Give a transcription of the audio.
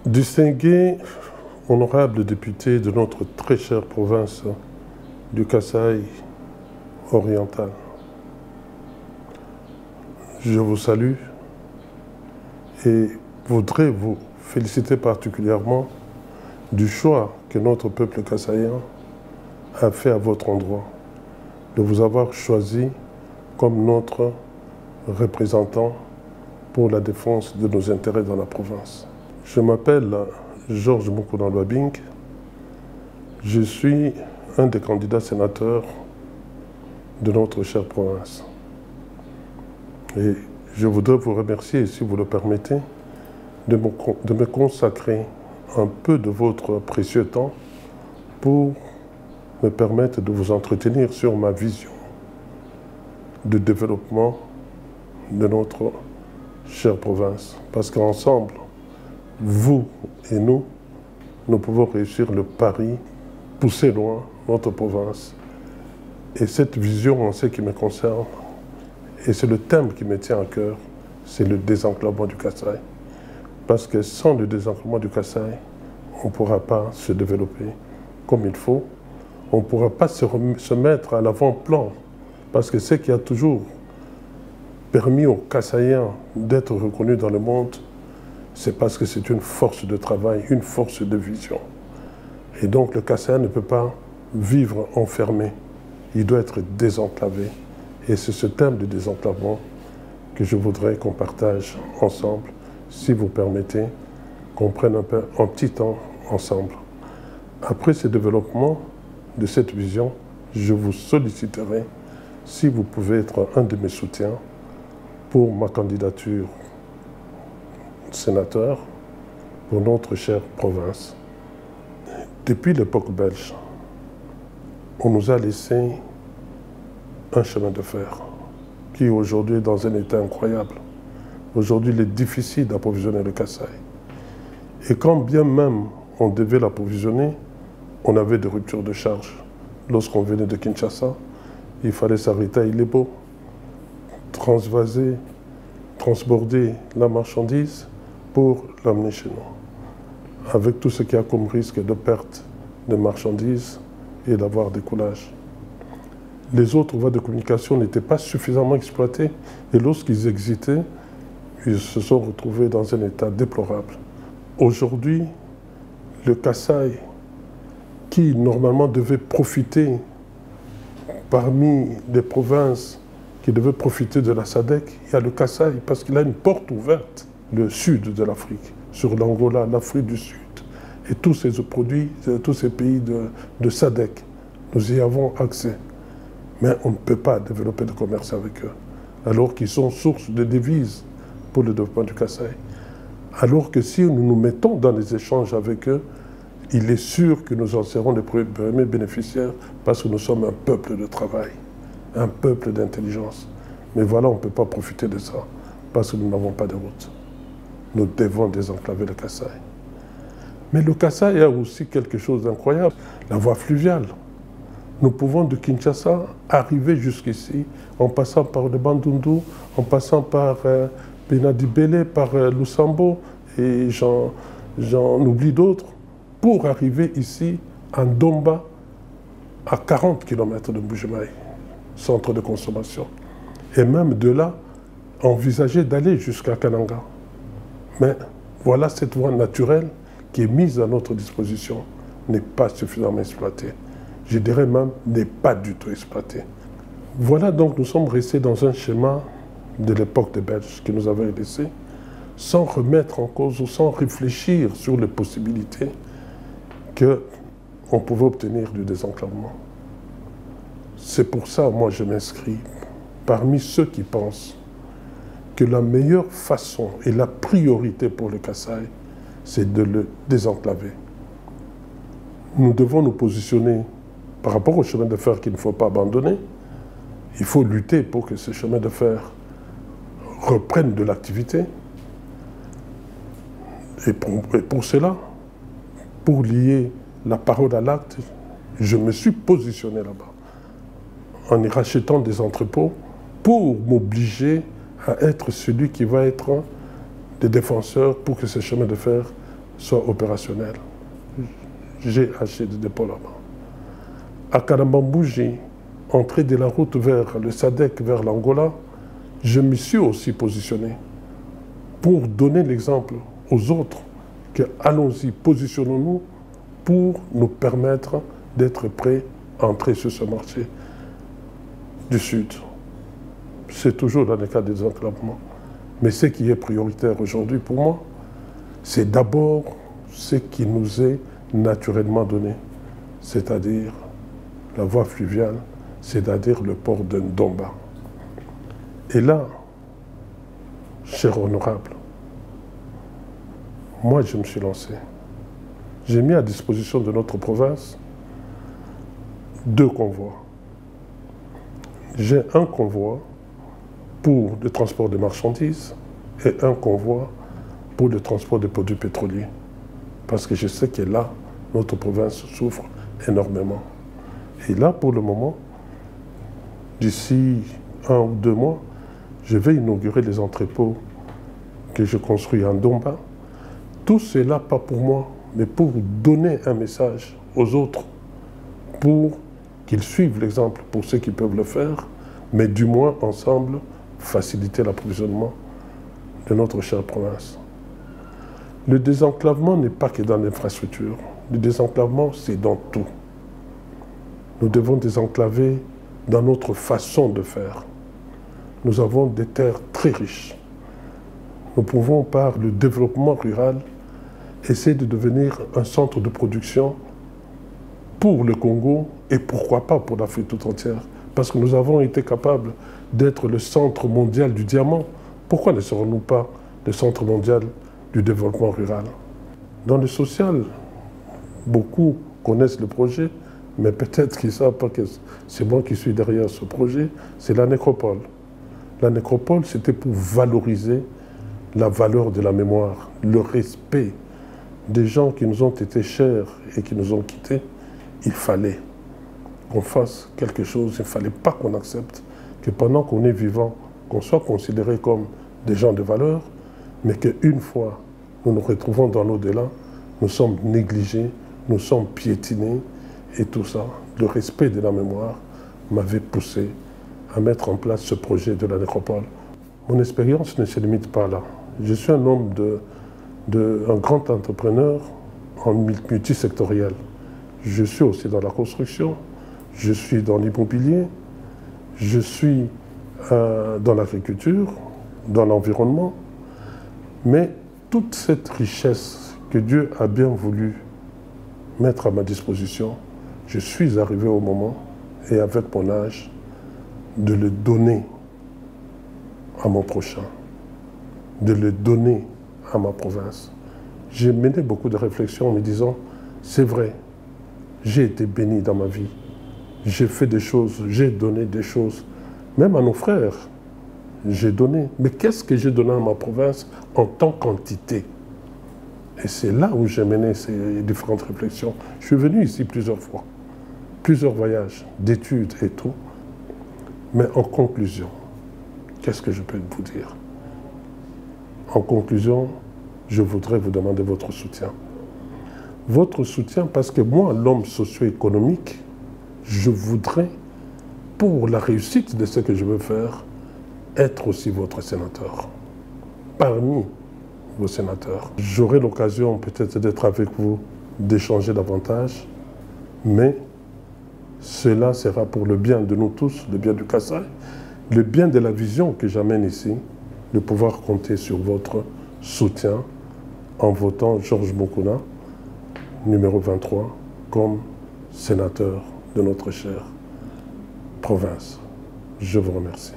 Distingués, honorables députés de notre très chère province du Kasaï oriental, je vous salue et voudrais vous féliciter particulièrement du choix que notre peuple kassaïen a fait à votre endroit, de vous avoir choisi comme notre représentant pour la défense de nos intérêts dans la province. Je m'appelle Georges Moukounan-Lwabing. Je suis un des candidats sénateurs de notre chère province. Et je voudrais vous remercier, si vous le permettez, de me consacrer un peu de votre précieux temps pour me permettre de vous entretenir sur ma vision de développement de notre chère province. Parce qu'ensemble, vous et nous pouvons réussir le pari, pousser loin notre province. Et cette vision, en ce qui me concerne, et c'est le thème qui me tient à cœur, c'est le désenclavement du Kasaï. Parce que sans le désenclavement du Kasaï, on ne pourra pas se développer comme il faut. On ne pourra pas se mettre à l'avant-plan. Parce que ce qui a toujours permis aux Kassaïens d'être reconnus dans le monde, c'est parce que c'est une force de travail, une force de vision. Et donc le Kassaïen ne peut pas vivre enfermé. Il doit être désenclavé. Et c'est ce thème de désenclavement que je voudrais qu'on partage ensemble, si vous permettez, qu'on prenne un petit temps ensemble. Après ce développement de cette vision, je vous solliciterai si vous pouvez être un de mes soutiens pour ma candidature sénateur pour notre chère province. Depuis l'époque belge, on nous a laissé un chemin de fer qui aujourd'hui est dans un état incroyable. Aujourd'hui, il est difficile d'approvisionner le Kasaï. Et quand bien même on devait l'approvisionner, on avait des ruptures de charge. Lorsqu'on venait de Kinshasa, il fallait s'arrêter à Ilebo, transborder la marchandise pour l'amener chez nous, avec tout ce qu'il y a comme risque de perte de marchandises et d'avoir des coulages. Les autres voies de communication n'étaient pas suffisamment exploitées et lorsqu'ils existaient, ils se sont retrouvés dans un état déplorable. Aujourd'hui, le Kasaï, qui normalement devait profiter parmi les provinces qui devaient profiter de la SADC, il y a le Kasaï parce qu'il a une porte ouverte, le sud de l'Afrique, sur l'Angola, l'Afrique du Sud, et tous ces produits, tous ces pays de SADC, nous y avons accès. Mais on ne peut pas développer de commerce avec eux, alors qu'ils sont source de devises pour le développement du Kasaï. Alors que si nous nous mettons dans les échanges avec eux, il est sûr que nous en serons les premiers bénéficiaires parce que nous sommes un peuple de travail, un peuple d'intelligence. Mais voilà, on ne peut pas profiter de ça parce que nous n'avons pas de route. Nous devons désenclaver le Kasaï. Mais le Kasaï a aussi quelque chose d'incroyable, la voie fluviale. Nous pouvons de Kinshasa arriver jusqu'ici en passant par le Bandundu, en passant par Benadibele, par Lusambo et j'en oublie d'autres, pour arriver ici en Domba, à 40 km de Mbujimaï, centre de consommation. Et même de là, envisager d'aller jusqu'à Kananga. Mais voilà, cette voie naturelle qui est mise à notre disposition n'est pas suffisamment exploitée. Je dirais même n'est pas du tout exploitée. Voilà donc, nous sommes restés dans un schéma de l'époque des Belges qui nous avait laissé, sans remettre en cause ou sans réfléchir sur les possibilités qu'on pouvait obtenir du désenclavement. C'est pour ça, moi, je m'inscris parmi ceux qui pensent que la meilleure façon et la priorité pour le Kasaï, c'est de le désenclaver. Nous devons nous positionner par rapport au chemin de fer qu'il ne faut pas abandonner. Il faut lutter pour que ce chemin de fer reprenne de l'activité. Et pour cela, pour lier la parole à l'acte, je me suis positionné là-bas en y rachetant des entrepôts pour m'obliger à être celui qui va être des défenseurs pour que ce chemin de fer soit opérationnel. J'ai acheté des dépôts là-bas. À Karambambouji, entrée de la route vers le SADC, vers l'Angola, je me suis aussi positionné pour donner l'exemple aux autres que allons-y, positionnons-nous pour nous permettre d'être prêts à entrer sur ce marché du Sud. C'est toujours dans le cadre des enclavements. Mais ce qui est prioritaire aujourd'hui pour moi, c'est d'abord ce qui nous est naturellement donné, c'est-à-dire la voie fluviale, c'est-à-dire le port de Ndomba. Et là, cher honorable, moi je me suis lancé. J'ai mis à disposition de notre province 2 convois. J'ai un convoi pour le transport de marchandises et un convoi pour le transport de produits pétroliers. Parce que je sais que là, notre province souffre énormément. Et là, pour le moment, d'ici 1 ou 2 mois, je vais inaugurer les entrepôts que je construis en Ndomba. Tout cela, pas pour moi, mais pour donner un message aux autres, pour qu'ils suivent l'exemple pour ceux qui peuvent le faire, mais du moins ensemble, faciliter l'approvisionnement de notre chère province. Le désenclavement n'est pas que dans l'infrastructure. Le désenclavement, c'est dans tout. Nous devons désenclaver dans notre façon de faire. Nous avons des terres très riches. Nous pouvons, par le développement rural, essayer de devenir un centre de production pour le Congo et pourquoi pas pour l'Afrique tout entière. Parce que nous avons été capables d'être le centre mondial du diamant. Pourquoi ne serons-nous pas le centre mondial du développement rural? Dans le social, beaucoup connaissent le projet, mais peut-être qu'ils ne savent pas que c'est moi qui suis derrière ce projet, c'est la nécropole. La nécropole, c'était pour valoriser la valeur de la mémoire, le respect des gens qui nous ont été chers et qui nous ont quittés. Il fallait qu'on fasse quelque chose, il ne fallait pas qu'on accepte que pendant qu'on est vivant, qu'on soit considéré comme des gens de valeur, mais qu'une fois nous nous retrouvons dans l'au-delà, nous sommes négligés, nous sommes piétinés, et tout ça, le respect de la mémoire m'avait poussé à mettre en place ce projet de la nécropole. Mon expérience ne se limite pas là. Je suis un homme un grand entrepreneur en multisectoriel. Je suis aussi dans la construction, je suis dans l'immobilier, je suis dans l'agriculture, dans l'environnement, mais toute cette richesse que Dieu a bien voulu mettre à ma disposition, je suis arrivé au moment, et avec mon âge, de le donner à mon prochain, de le donner à ma province. J'ai mené beaucoup de réflexions en me disant, c'est vrai, j'ai été béni dans ma vie, j'ai fait des choses, j'ai donné des choses, même à nos frères, j'ai donné. Mais qu'est-ce que j'ai donné à ma province en tant qu'entité? Et c'est là où j'ai mené ces différentes réflexions. Je suis venu ici plusieurs fois, plusieurs voyages d'études et tout. Mais en conclusion, qu'est-ce que je peux vous dire? En conclusion, je voudrais vous demander votre soutien. Votre soutien parce que moi, l'homme socio-économique, je voudrais, pour la réussite de ce que je veux faire, être aussi votre sénateur. Parmi vos sénateurs. J'aurai l'occasion peut-être d'être avec vous, d'échanger davantage, mais cela sera pour le bien de nous tous, le bien du Kasaï, le bien de la vision que j'amène ici, de pouvoir compter sur votre soutien en votant Georges Mokuna, numéro 23, comme sénateur de notre chère province. Je vous remercie.